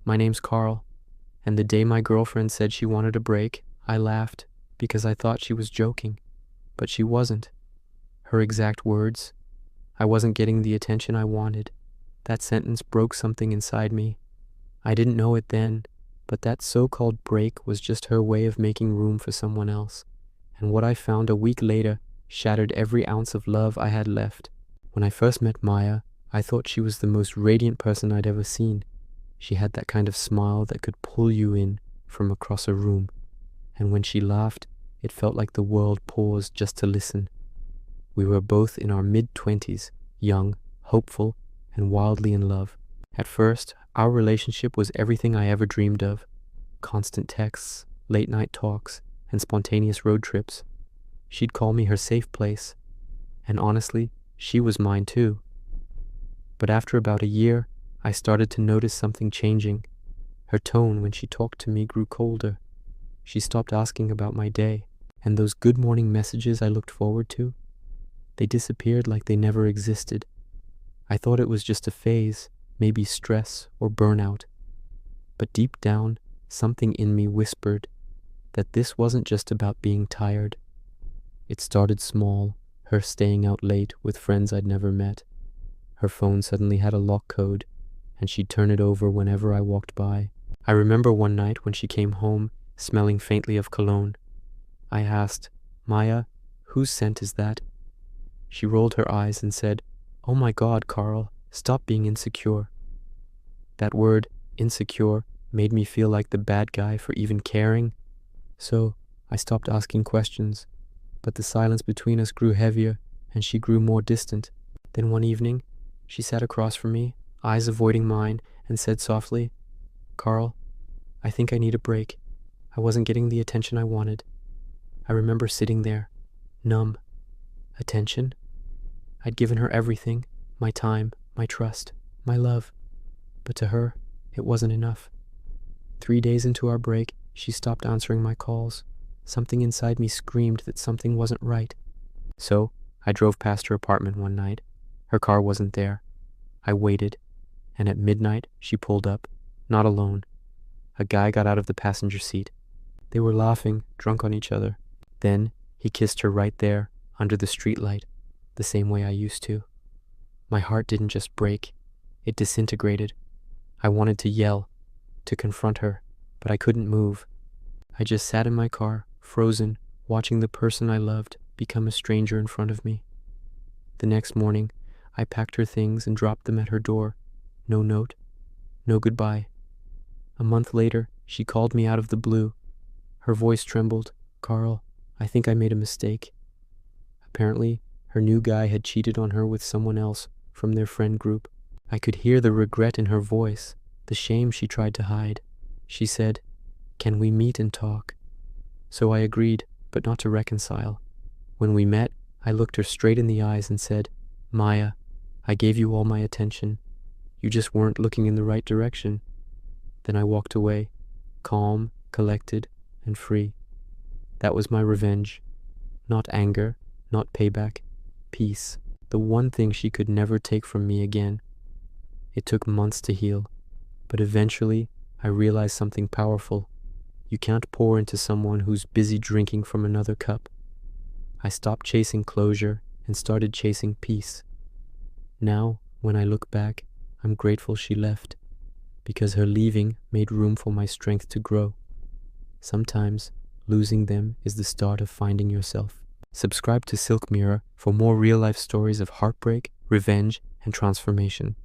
My name's Carl, and the day my girlfriend said she wanted a break, I laughed because I thought she was joking, but she wasn't. Her exact words, I wasn't getting the attention I wanted. That sentence broke something inside me. I didn't know it then, but that so-called break was just her way of making room for someone else. And what I found a week later shattered every ounce of love I had left. When I first met Maya, I thought she was the most radiant person I'd ever seen. She had that kind of smile that could pull you in from across a room. And when she laughed, it felt like the world paused just to listen. We were both in our mid-20s, young, hopeful, and wildly in love. At first, our relationship was everything I ever dreamed of. Constant texts, late-night talks, and spontaneous road trips. She'd call me her safe place. And honestly, she was mine too. But after about a year, I started to notice something changing. Her tone when she talked to me grew colder. She stopped asking about my day, and those good morning messages I looked forward to, they disappeared like they never existed. I thought it was just a phase, maybe stress or burnout. But deep down, something in me whispered that this wasn't just about being tired. It started small, her staying out late with friends I'd never met. Her phone suddenly had a lock code, and she'd turn it over whenever I walked by. I remember one night when she came home, smelling faintly of cologne. I asked, "Maya, whose scent is that?" She rolled her eyes and said, "Oh my God, Carl, stop being insecure." That word, insecure, made me feel like the bad guy for even caring. So I stopped asking questions, but the silence between us grew heavier and she grew more distant. Then one evening, she sat across from me, eyes avoiding mine, and said softly, "Carl, I think I need a break. I wasn't getting the attention I wanted." I remember sitting there, numb. Attention? I'd given her everything, my time, my trust, my love. But to her, it wasn't enough. 3 days into our break, she stopped answering my calls. Something inside me screamed that something wasn't right. So, I drove past her apartment one night. Her car wasn't there. I waited, and at midnight, she pulled up, not alone. A guy got out of the passenger seat. They were laughing, drunk on each other. Then, he kissed her right there, under the streetlight, the same way I used to. My heart didn't just break, it disintegrated. I wanted to yell, to confront her, but I couldn't move. I just sat in my car, frozen, watching the person I loved become a stranger in front of me. The next morning, I packed her things and dropped them at her door. No note, no goodbye. A month later, she called me out of the blue. Her voice trembled. "Carl, I think I made a mistake." Apparently, her new guy had cheated on her with someone else from their friend group. I could hear the regret in her voice, the shame she tried to hide. She said, "Can we meet and talk?" So I agreed, but not to reconcile. When we met, I looked her straight in the eyes and said, "Maya, I gave you all my attention. You just weren't looking in the right direction." Then I walked away, calm, collected, and free. That was my revenge. Not anger, not payback. Peace. The one thing she could never take from me again. It took months to heal, but eventually I realized something powerful. You can't pour into someone who's busy drinking from another cup. I stopped chasing closure and started chasing peace. Now, when I look back, I'm grateful she left, because her leaving made room for my strength to grow. Sometimes, losing them is the start of finding yourself. Subscribe to SilkMirror for more real-life stories of heartbreak, revenge, and transformation.